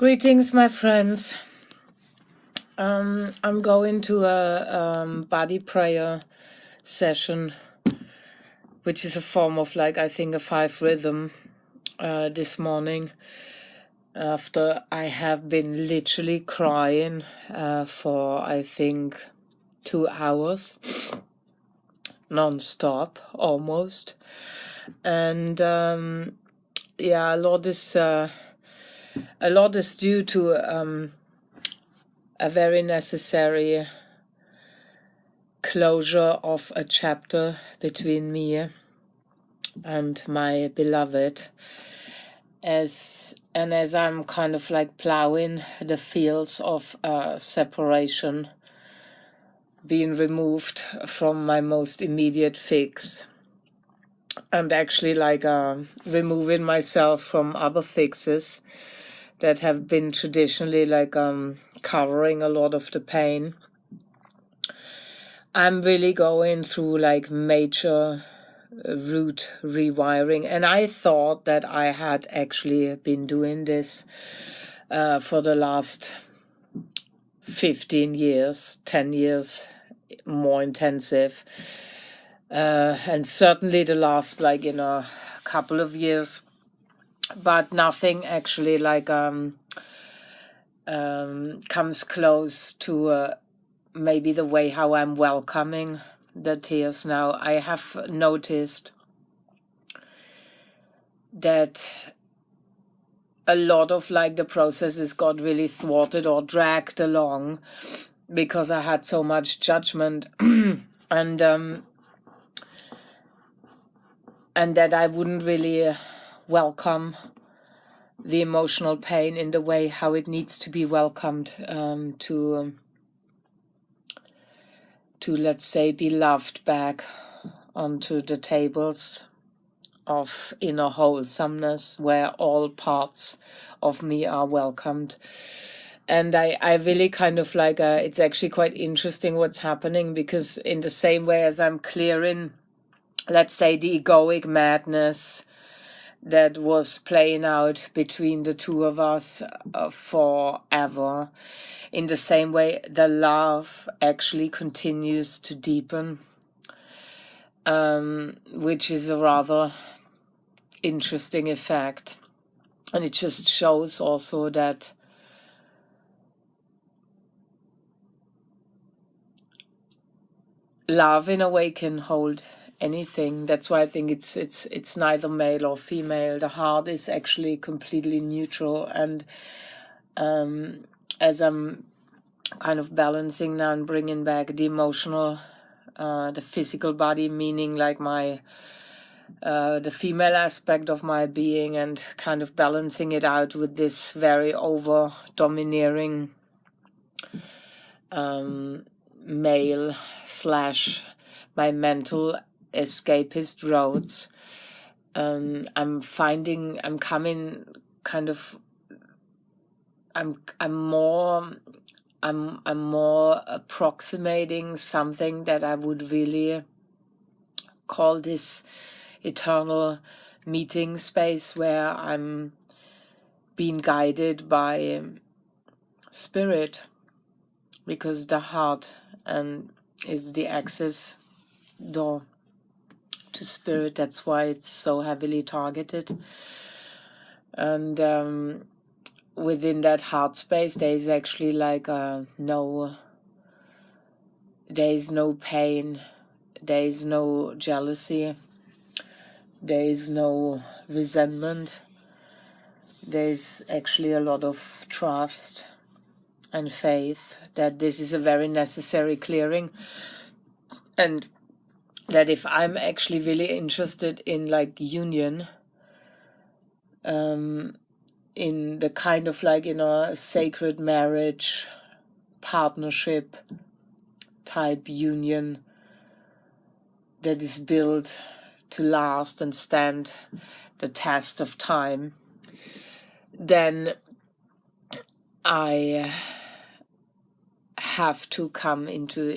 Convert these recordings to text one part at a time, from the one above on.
Greetings, my friends. I'm going to a body prayer session, which is a form of I think a 5 rhythm this morning, after I have been literally crying for I think 2 hours non-stop almost. And yeah, a lot is due to a very necessary closure of a chapter between me and my beloved, as I'm kind of plowing the fields of separation, being removed from my most immediate fix, and actually removing myself from other fixes that have been traditionally covering a lot of the pain. I'm really going through major root rewiring, and I thought that I had actually been doing this for the last 15 years, 10 years more intensive, and certainly the last couple of years, but nothing actually comes close to maybe the way how I'm welcoming the tears now. I have noticed that a lot of the processes got really thwarted or dragged along because I had so much judgment and that I wouldn't really welcome the emotional pain in the way how it needs to be welcomed, to let's say be loved back onto the tables of inner wholesomeness, where all parts of me are welcomed. And I really kind of it's actually quite interesting what's happening, because in the same way as I'm clearing, let's say, the egoic madness that was playing out between the two of us forever, in the same way the love actually continues to deepen, which is a rather interesting effect. And it just shows also that love in a way can hold anything. That's why I think it's neither male or female. The heart is actually completely neutral. And as I'm kind of balancing now and bringing back the emotional, the physical body, meaning my the female aspect of my being, and kind of balancing it out with this very over domineering male / my mental escapist roads. I'm more approximating something that I would really call this eternal meeting space, where I'm being guided by spirit, because the heart is the access door to spirit. That's why it's so heavily targeted. And within that heart space, there is actually there is no pain, there is no jealousy, there is no resentment. There is actually a lot of trust and faith that this is a very necessary clearing, and that if I'm actually really interested in union, in the kind of sacred marriage, partnership type union that is built to last and stand the test of time, then I have to come into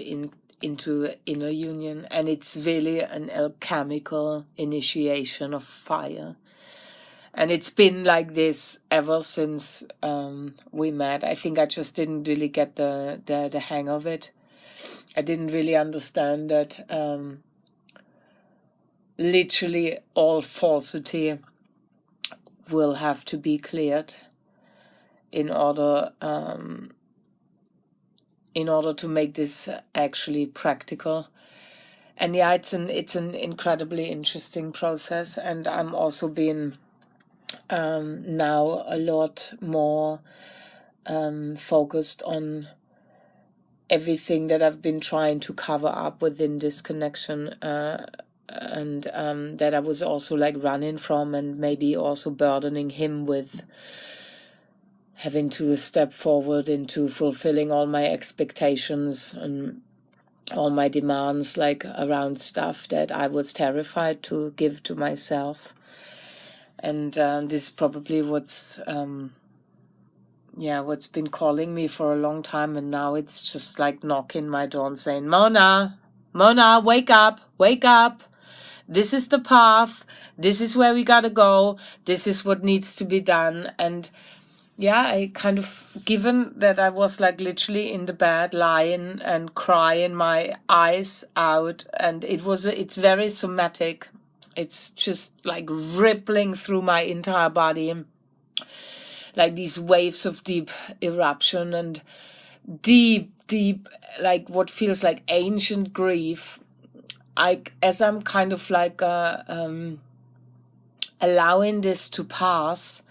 inner union. And it's really an alchemical initiation of fire. And it's been like this ever since we met. I think I just didn't really get the hang of it. I didn't really understand that literally all falsity will have to be cleared in order to make this actually practical. And yeah, it's an incredibly interesting process, and I'm also being now a lot more focused on everything that I've been trying to cover up within this connection, and that I was also like running from, and maybe also burdening him with having to step forward into fulfilling all my expectations and all my demands, like around stuff that I was terrified to give to myself. And this is probably what's been calling me for a long time, and now it's just like knocking my door and saying, Mona, wake up, this is the path, this is where we gotta go, this is what needs to be done. And yeah, I kind of, given that I was like literally in the bed lying and crying my eyes out, and it's very somatic, it's just like rippling through my entire body, like these waves of deep eruption and deep, like what feels like ancient grief. As I'm kind of like allowing this to pass,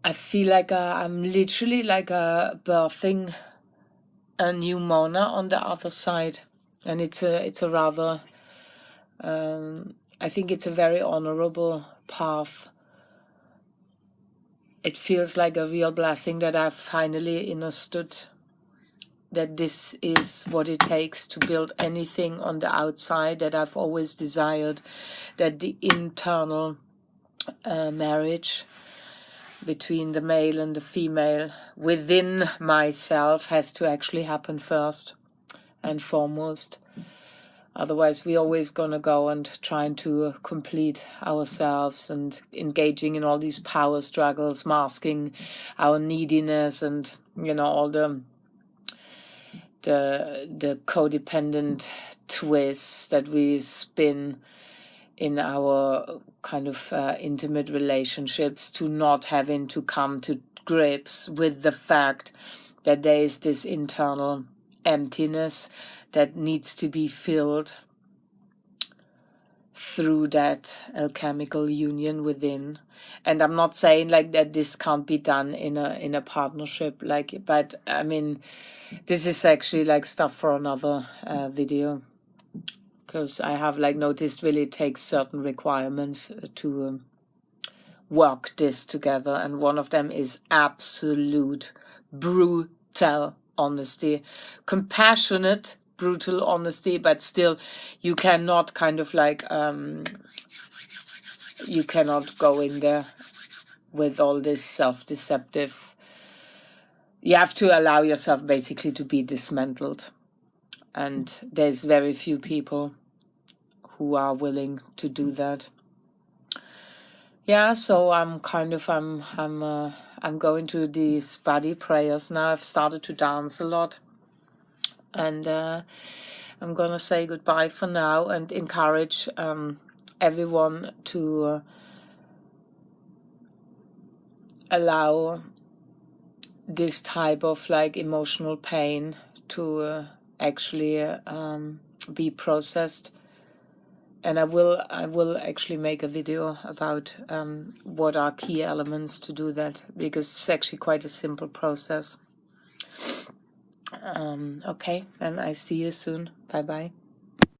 I feel like I'm literally like birthing a new Mona on the other side. And it's a rather, I think it's a very honorable path. It feels like a real blessing that I've finally understood that this is what it takes to build anything on the outside that I've always desired, that the internal marriage between the male and the female within myself has to actually happen first and foremost. Otherwise, we're always going to go and trying to complete ourselves and engaging in all these power struggles, masking our neediness and, all the codependent twists that we spin in our kind of intimate relationships, to not having to come to grips with the fact that there is this internal emptiness that needs to be filled through that alchemical union within. And I'm not saying like that this can't be done in a partnership, but I mean, this is actually like stuff for another video, because I have like noticed really it takes certain requirements to work this together, and one of them is absolute brutal honesty, compassionate brutal honesty, but still you cannot kind of like you cannot go in there with all this self-deceptive. You have to allow yourself basically to be dismantled, and there's very few people who are willing to do that. Yeah, so I'm going to these body prayers now. I've started to dance a lot, and I'm gonna say goodbye for now and encourage everyone to allow this type of like emotional pain to actually be processed. And I will actually make a video about what are key elements to do that, because it's actually quite a simple process. Okay, and I see you soon. Bye bye.